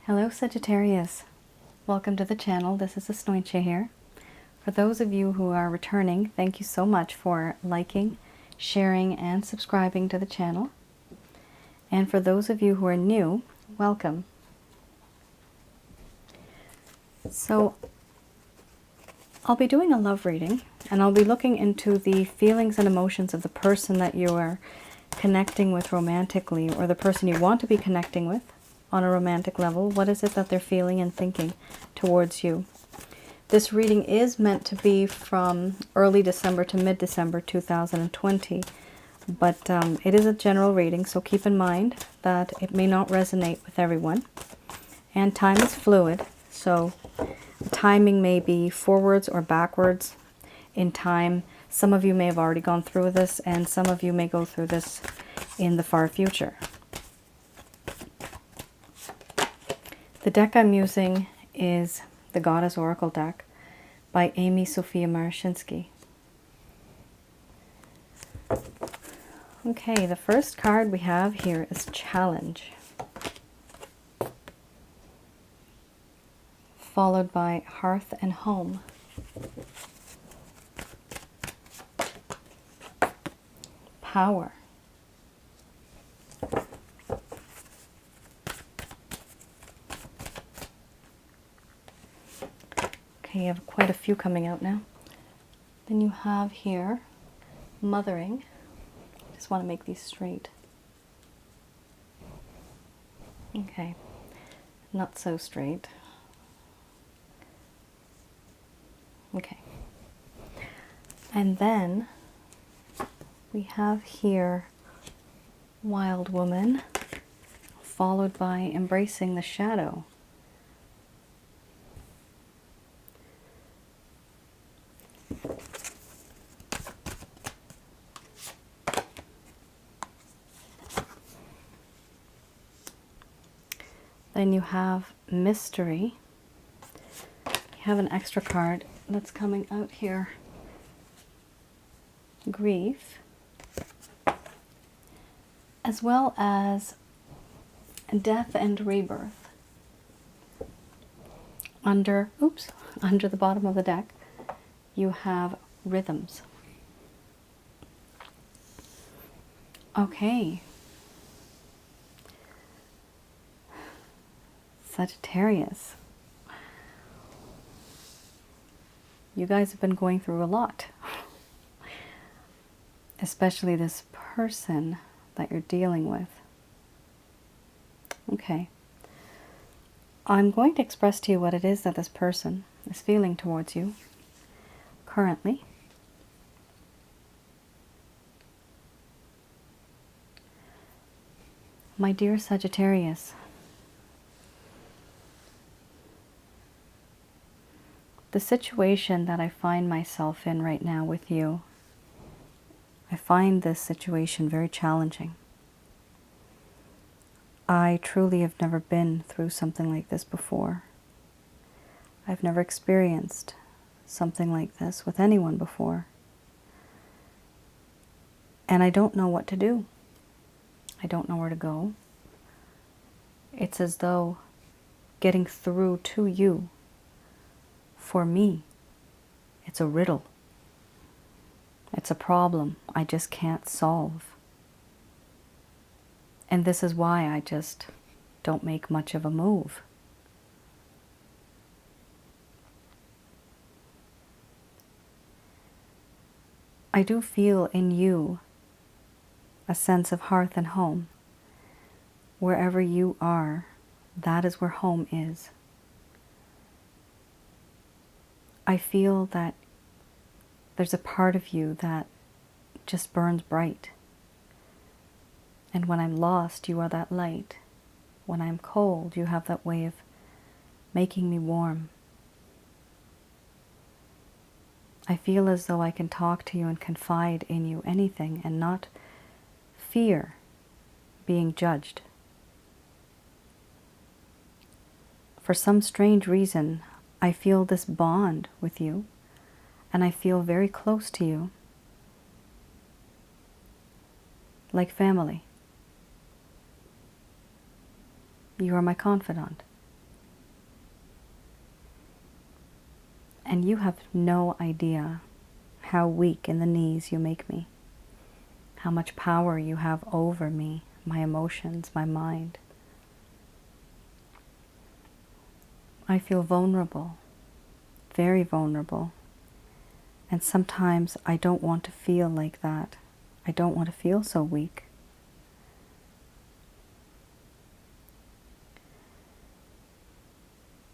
Hello Sagittarius, welcome to the channel. This is Asnointia here. For those of you who are returning, thank you so much for liking, sharing, and subscribing to the channel. And for those of you who are new, welcome. So I'll be doing a love reading, and I'll be looking into the feelings and emotions of the person that you are connecting with romantically, or the person you want to be connecting with on a romantic level. What is it that they're feeling and thinking towards you? This reading is meant to be from early December to mid-December 2020, but it is a general reading, so keep in mind that it may not resonate with everyone. And time is fluid, so timing may be forwards or backwards in time. Some of you may have already gone through this, and some of you may go through this in the far future. The deck I'm using is the Goddess Oracle deck by Amy Sophia Marashinsky. Okay, the first card we have here is Challenge, followed by Hearth and Home, Power, okay, you have quite a few coming out now. Then you have here Mothering. Just want to make these straight. Okay, not so straight. Okay, and then we have here Wild Woman, followed by Embracing the Shadow. Then you have Mystery. You have an extra card that's coming out here. Grief. As well as Death and Rebirth. Under the bottom of the deck, you have Rhythms. Okay. Sagittarius. You guys have been going through a lot. Especially this person that you're dealing with. Okay. I'm going to express to you what it is that this person is feeling towards you currently. My dear Sagittarius, the situation that I find myself in right now with you, I find this situation very challenging. I truly have never been through something like this before. I've never experienced something like this with anyone before. And I don't know what to do. I don't know where to go. It's as though getting through to you, for me, it's a riddle. It's a problem I just can't solve. And this is why I just don't make much of a move. I do feel in you a sense of hearth and home. Wherever you are, that is where home is. I feel that there's a part of you that just burns bright. And when I'm lost, you are that light. When I'm cold, you have that way of making me warm. I feel as though I can talk to you and confide in you anything and not fear being judged. For some strange reason, I feel this bond with you, and I feel very close to you, like family. You are my confidant. And you have no idea how weak in the knees you make me, how much power you have over me, my emotions, my mind. I feel vulnerable, very vulnerable. And sometimes I don't want to feel like that. I don't want to feel so weak.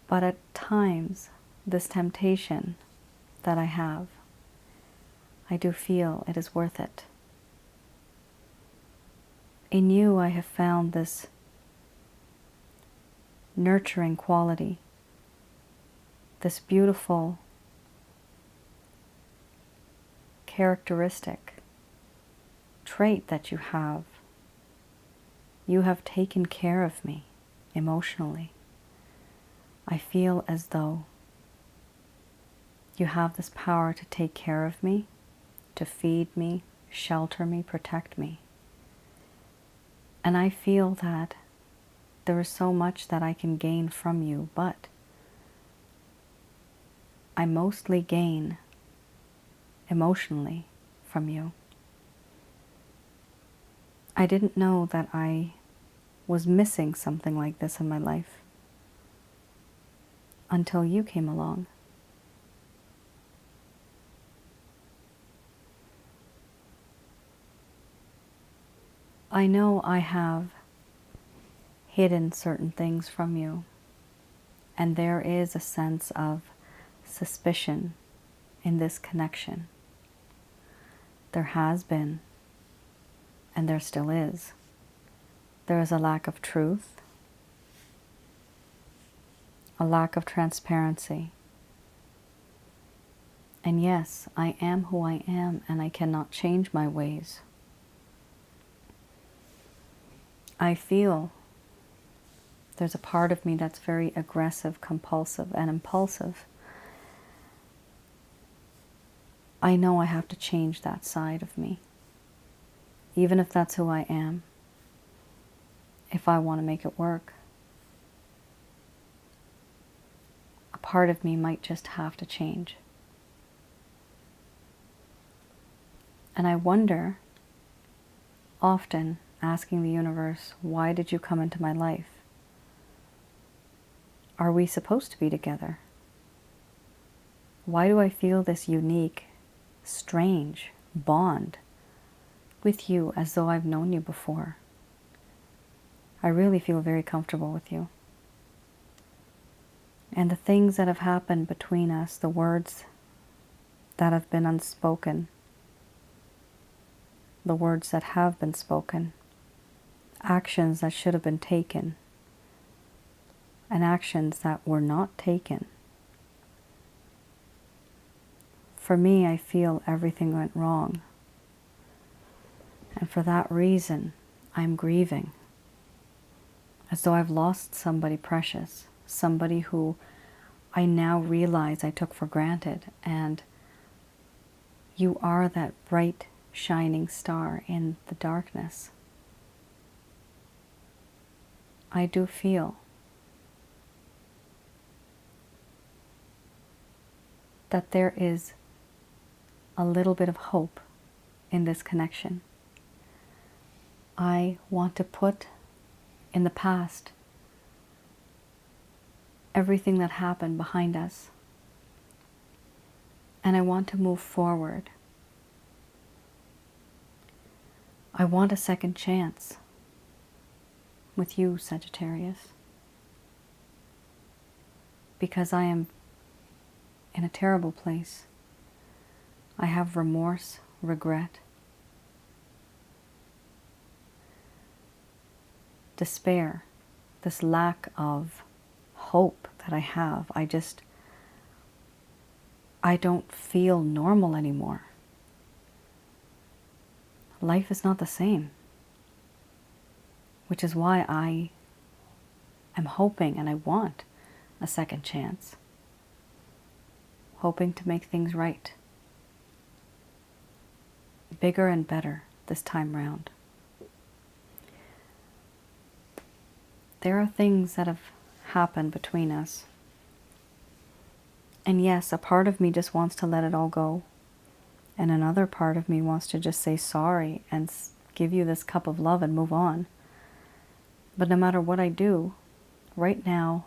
But at times, this temptation that I have, I do feel it is worth it. In you, I have found this nurturing quality, this beautiful characteristic, trait that you have. You have taken care of me emotionally. I feel as though you have this power to take care of me, to feed me, shelter me, protect me. And I feel that there is so much that I can gain from you, but I mostly gain emotionally from you. I didn't know that I was missing something like this in my life until you came along. I know I have hidden certain things from you, and there is a sense of suspicion in this connection. There has been, and there still is. There is a lack of truth, a lack of transparency. And yes, I am who I am, and I cannot change my ways. I feel there's a part of me that's very aggressive, compulsive, and impulsive. I know I have to change that side of me, even if that's who I am, if I want to make it work. A part of me might just have to change. And I wonder, often asking the universe, why did you come into my life? Are we supposed to be together? Why do I feel this unique, strange bond with you as though I've known you before? I really feel very comfortable with you. And the things that have happened between us, the words that have been unspoken, the words that have been spoken, actions that should have been taken, and actions that were not taken. For me, I feel everything went wrong. And for that reason, I'm grieving, as though I've lost somebody precious, somebody who I now realize I took for granted. And you are that bright, shining star in the darkness. I do feel that there is a little bit of hope in this connection. I want to put in the past everything that happened behind us, and I want to move forward. I want a second chance with you, Sagittarius, because I am in a terrible place. I have remorse, regret, despair, this lack of hope that I have. I don't feel normal anymore. Life is not the same, which is why I am hoping and I want a second chance, hoping to make things right, bigger and better this time round. There are things that have happened between us And yes, a part of me just wants to let it all go. And another part of me wants to just say sorry and give you this cup of love and move on. But no matter what I do, right now,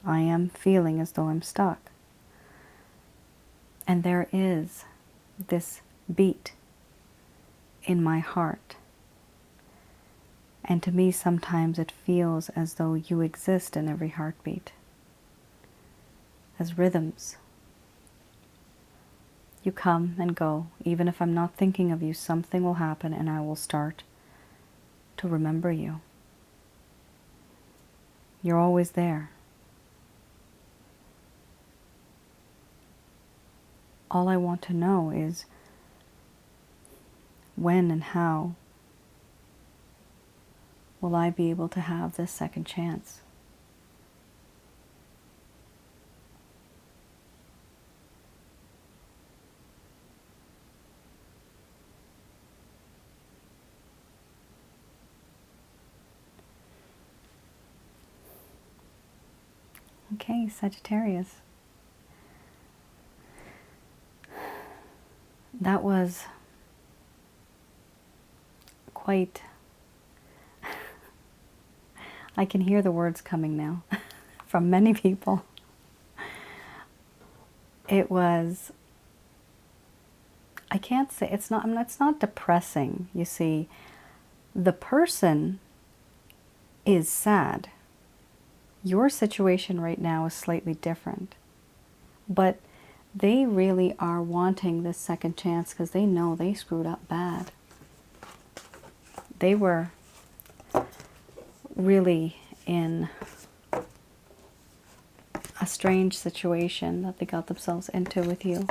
I am feeling as though I'm stuck. And there is this beat in my heart. And to me, sometimes it feels as though you exist in every heartbeat, as rhythms. You come and go. Even if I'm not thinking of you, something will happen and I will start to remember you. You're always there. All I want to know is when and how will I be able to have this second chance? Okay, Sagittarius. That was quite... I can hear the words coming now from many people. It was... I can't say... It's not depressing, you see. The person is sad. Your situation right now is slightly different. But they really are wanting this second chance because they know they screwed up bad. They were really in a strange situation that they got themselves into with you.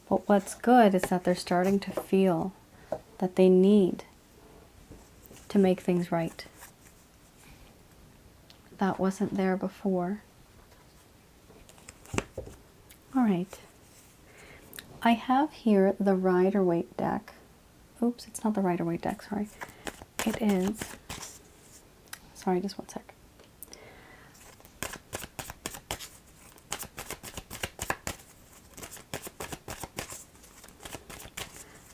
But what's good is that they're starting to feel that they need to make things right. That wasn't there before. All right. I have here the Rider-Waite deck. Oops, it's not the Rider-Waite deck, sorry. It is... Sorry, just one sec.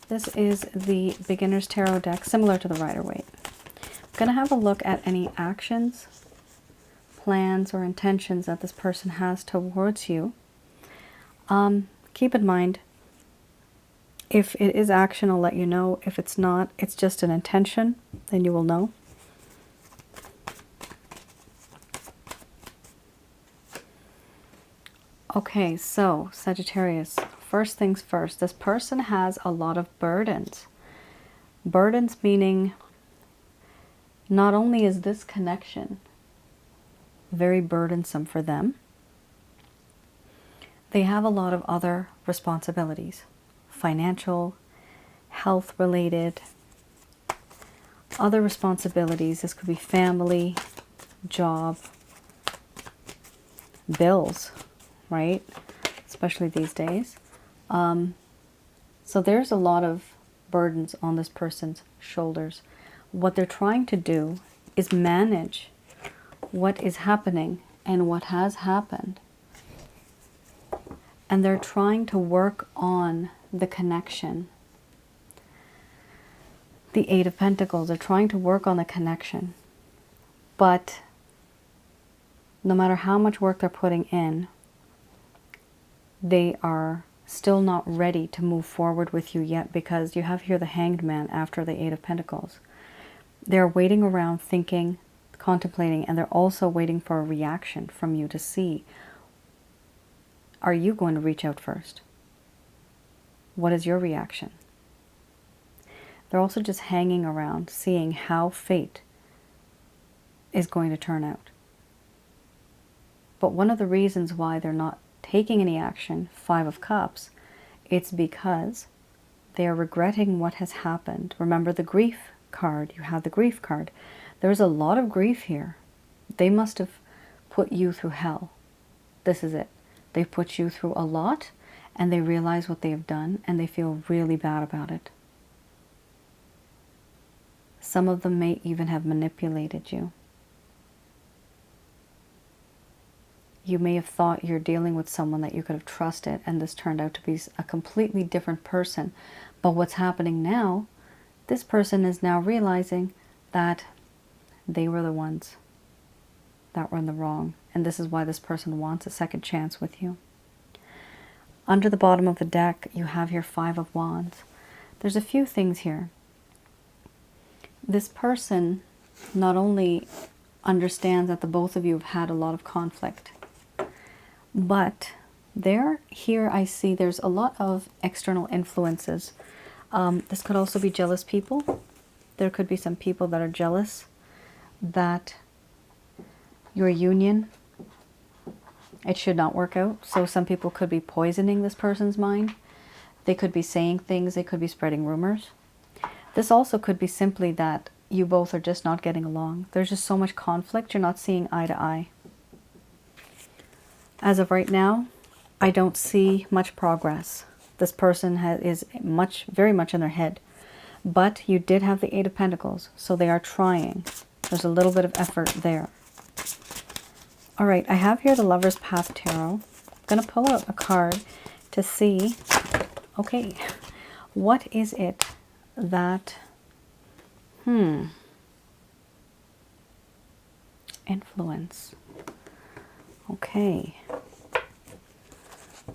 This is the Beginner's Tarot deck, similar to the Rider-Waite. I'm going to have a look at any actions, plans, or intentions that this person has towards you. Keep in mind, if it is action, I'll let you know. If it's not, it's just an intention, then you will know. Okay, so Sagittarius, first things first, this person has a lot of burdens. Burdens meaning not only is this connection very burdensome for them, they have a lot of other responsibilities, financial, health related, other responsibilities. This could be family, job, bills, right? Especially these days. So there's a lot of burdens on this person's shoulders. What they're trying to do is manage what is happening and what has happened. And they're trying to work on the connection. The Eight of Pentacles, they're trying to work on the connection. But no matter how much work they're putting in, they are still not ready to move forward with you yet, because you have here the Hanged Man after the Eight of Pentacles. They're waiting around, thinking, contemplating, and they're also waiting for a reaction from you to see, are you going to reach out first? What is your reaction? They're also just hanging around, seeing how fate is going to turn out. But one of the reasons why they're not taking any action, Five of Cups, it's because they are regretting what has happened. Remember the grief card, you have the grief card. There's a lot of grief here. They must have put you through hell. This is it. They've put you through a lot, and they realize what they have done, and they feel really bad about it. Some of them may even have manipulated you. you may have thought you're dealing with someone that you could have trusted, and this turned out to be a completely different person. But what's happening now, this person is now realizing that they were the ones that were in the wrong. And this is why this person wants a second chance with you. Under the bottom of the deck, you have your Five of Wands. There's a few things here. This person not only understands that the both of you have had a lot of conflict, but here I see there's a lot of external influences. This could also be jealous people. There could be some people that are jealous that your union, it should not work out. So some people could be poisoning this person's mind. They could be saying things. They could be spreading rumors. This also could be simply that you both are just not getting along. There's just so much conflict. You're not seeing eye to eye. As of right now, I don't see much progress. This person is very much in their head. But you did have the Eight of Pentacles, so they are trying. There's a little bit of effort there. All right, I have here the Lover's Path Tarot. I'm going to pull out a card to see, okay, what is it that, influence. Okay.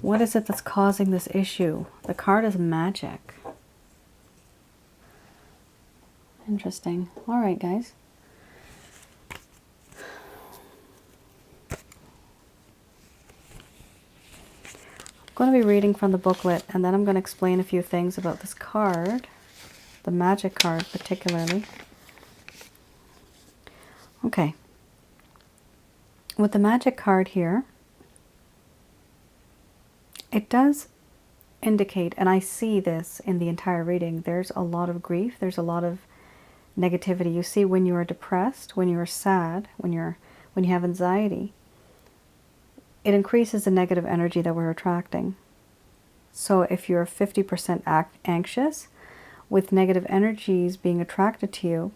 What is it that's causing this issue? The card is Magic. Interesting. All right, guys. I'm going to be reading from the booklet, and then I'm going to explain a few things about this card, the Magic card particularly. Okay. With the Magic card here, it does indicate, and I see this in the entire reading, there's a lot of grief, there's a lot of negativity. You see, when you are depressed, when you are sad, when you have anxiety, it increases the negative energy that we're attracting. So if you're 50% anxious, with negative energies being attracted to you,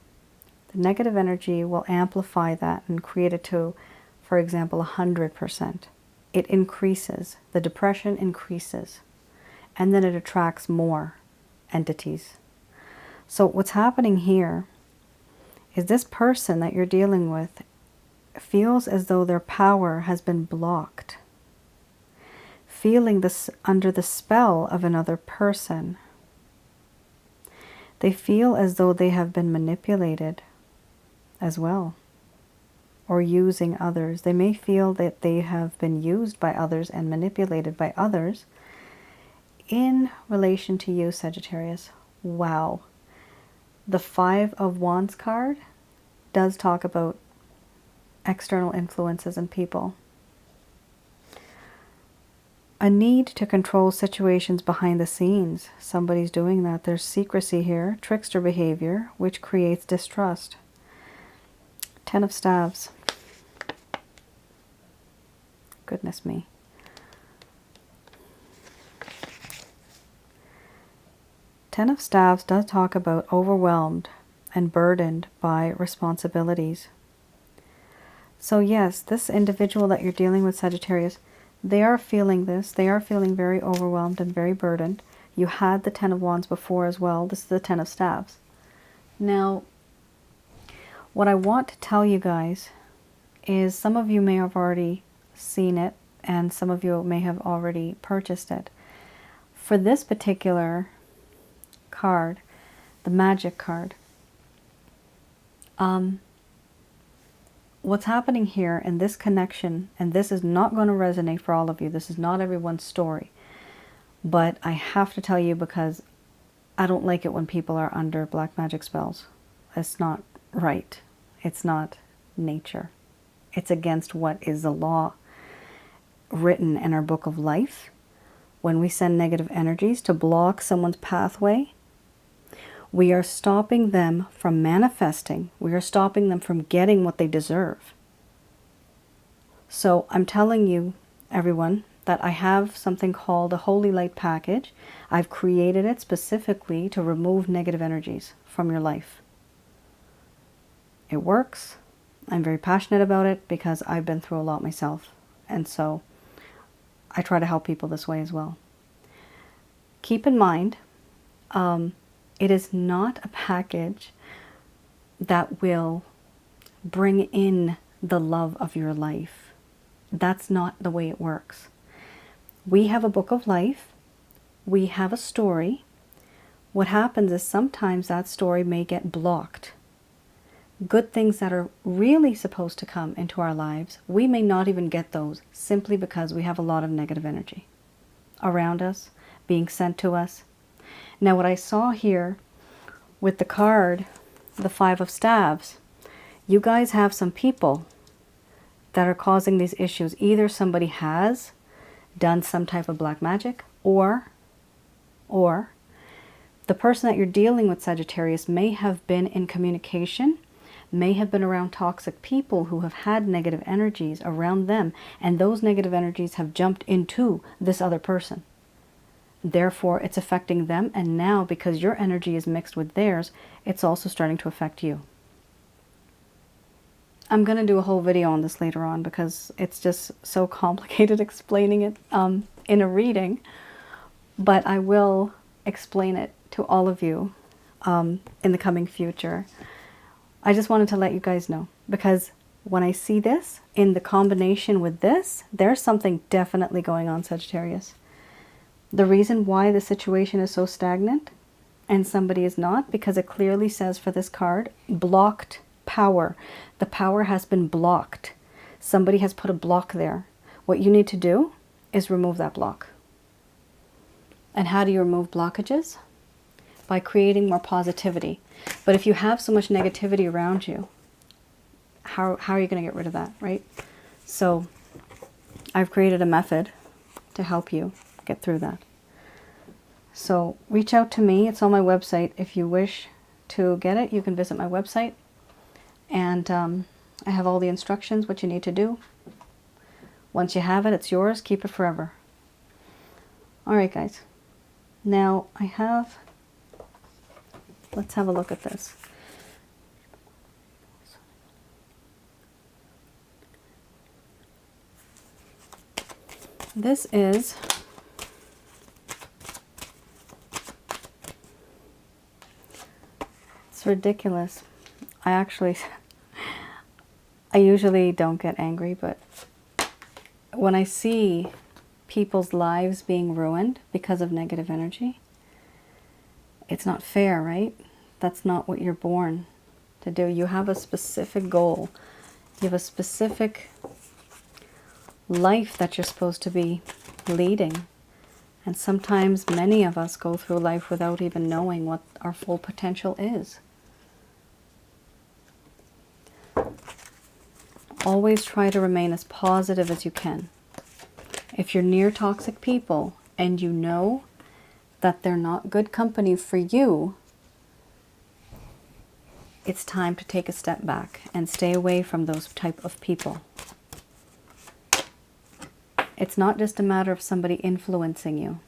the negative energy will amplify that and create it to, for example, 100%. It increases, the depression increases, and then it attracts more entities. So what's happening here is this person that you're dealing with feels as though their power has been blocked, feeling this under the spell of another person. They feel as though they have been manipulated as well, or using others. They may feel that they have been used by others and manipulated by others in relation to you, Sagittarius. Wow. The Five of Wands card does talk about external influences and people. A need to control situations behind the scenes. Somebody's doing that. There's secrecy here, trickster behavior, which creates distrust. Ten of Staves. Goodness me. Ten of Staves does talk about overwhelmed and burdened by responsibilities. So yes, this individual that you're dealing with, Sagittarius, they are feeling this. They are feeling very overwhelmed and very burdened. You had the Ten of Wands before as well. This is the Ten of Staves. Now, what I want to tell you guys is some of you may have already seen it and some of you may have already purchased it. For this particular card, the Magic card, what's happening here in this connection, and this is not going to resonate for all of you, this is not everyone's story, but I have to tell you because I don't like it when people are under black magic spells. It's not right. It's not nature. It's against what is the law written in our book of life. When we send negative energies to block someone's pathway, we are stopping them from manifesting. We are stopping them from getting what they deserve. So I'm telling you, everyone, that I have something called a Holy Light package. I've created it specifically to remove negative energies from your life. It works. I'm very passionate about it because I've been through a lot myself. And so I try to help people this way as well. Keep in mind, it is not a package that will bring in the love of your life. That's not the way it works. We have a book of life. We have a story. What happens is sometimes that story may get blocked. Good things that are really supposed to come into our lives, we may not even get those simply because we have a lot of negative energy around us, being sent to us. Now, what I saw here with the card, the Five of Staves, you guys have some people that are causing these issues. Either somebody has done some type of black magic, or the person that you're dealing with, Sagittarius, may have been in communication, may have been around toxic people who have had negative energies around them, and those negative energies have jumped into this other person. Therefore, it's affecting them, and now because your energy is mixed with theirs, it's also starting to affect you. I'm going to do a whole video on this later on because it's just so complicated explaining it in a reading, but I will explain it to all of you in the coming future. I just wanted to let you guys know, because when I see this in the combination with this, there's something definitely going on, Sagittarius. The reason why the situation is so stagnant and somebody is not, because it clearly says for this card, blocked power. The power has been blocked. Somebody has put a block there. What you need to do is remove that block. And how do you remove blockages? By creating more positivity. But if you have so much negativity around you, how are you going to get rid of that, right? So I've created a method to help you get through that. So reach out to me. It's on my website. If you wish to get it, you can visit my website. And I have all the instructions, what you need to do. Once you have it, it's yours. Keep it forever. All right, guys. Now I have... Let's have a look at this. This is it's ridiculous. I usually don't get angry, but when I see people's lives being ruined because of negative energy, it's not fair, right? That's not what you're born to do. You have a specific goal. You have a specific life that you're supposed to be leading. And sometimes many of us go through life without even knowing what our full potential is. Always try to remain as positive as you can. If you're near toxic people and you know that they're not good company for you, it's time to take a step back and stay away from those type of people. It's not just a matter of somebody influencing you.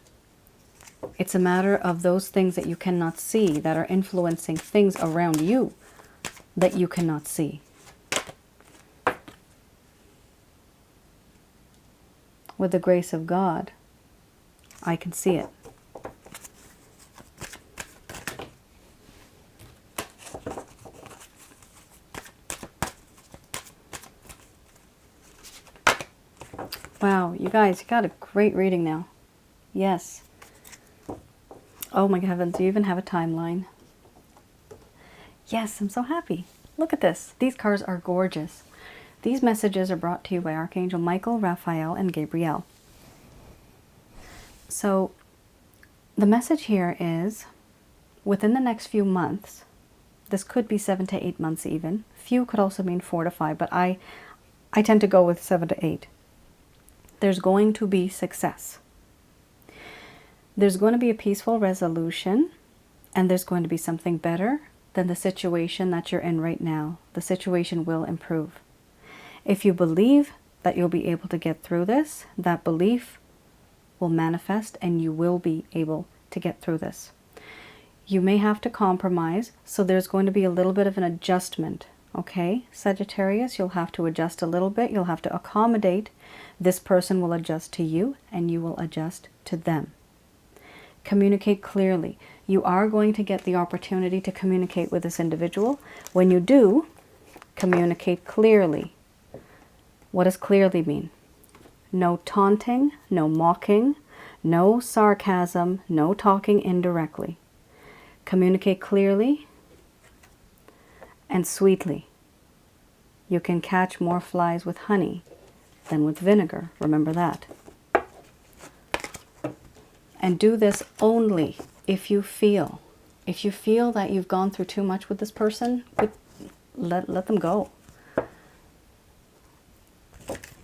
It's a matter of those things that you cannot see that are influencing things around you that you cannot see. With the grace of God, I can see it. Wow, you guys, you got a great reading now. Yes. Oh my heavens, you even have a timeline. Yes, I'm so happy. Look at this. These cards are gorgeous. These messages are brought to you by Archangel Michael, Raphael, and Gabriel. So the message here is, within the next few months, this could be 7 to 8 months even. Few could also mean 4 to 5, but I tend to go with 7 to 8. There's going to be success. There's going to be a peaceful resolution, and there's going to be something better than the situation that you're in right now. The situation will improve. If you believe that you'll be able to get through this, that belief will manifest and you will be able to get through this. You may have to compromise, so there's going to be a little bit of an adjustment Okay, Sagittarius, you'll have to adjust a little bit. You'll have to accommodate. This person will adjust to you and you will adjust to them. Communicate clearly. You are going to get the opportunity to communicate with this individual. When you do, communicate clearly. What does clearly mean? No taunting, no mocking, no sarcasm, no talking indirectly. Communicate clearly and sweetly. You can catch more flies with honey than with vinegar. Remember that. And do this only if you feel. If you feel that you've gone through too much with this person, let them go.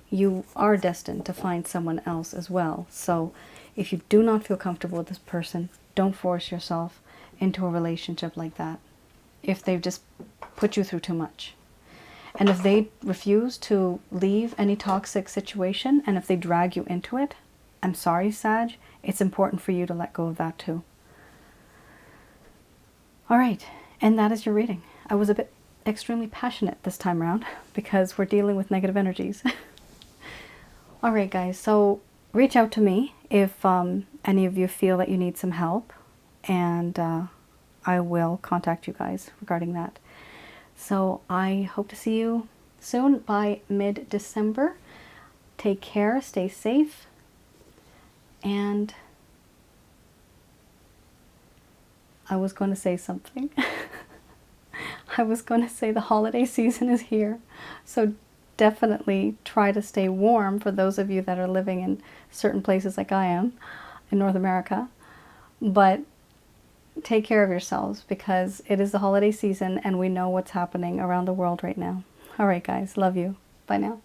You are destined to find someone else as well. So if you do not feel comfortable with this person, don't force yourself into a relationship like that. If they've just put you through too much. And if they refuse to leave any toxic situation, and if they drag you into it, I'm sorry, Sag, it's important for you to let go of that too. All right, and that is your reading. I was a bit extremely passionate this time around because we're dealing with negative energies. All right, guys, so reach out to me if any of you feel that you need some help, and I will contact you guys regarding that. So I hope to see you soon by mid-December. Take care, stay safe, and I was going to say something. I was going to say the holiday season is here. So definitely try to stay warm for those of you that are living in certain places like I am in North America. But take care of yourselves because it is the holiday season and we know what's happening around the world right now. All right, guys. Love you. Bye now.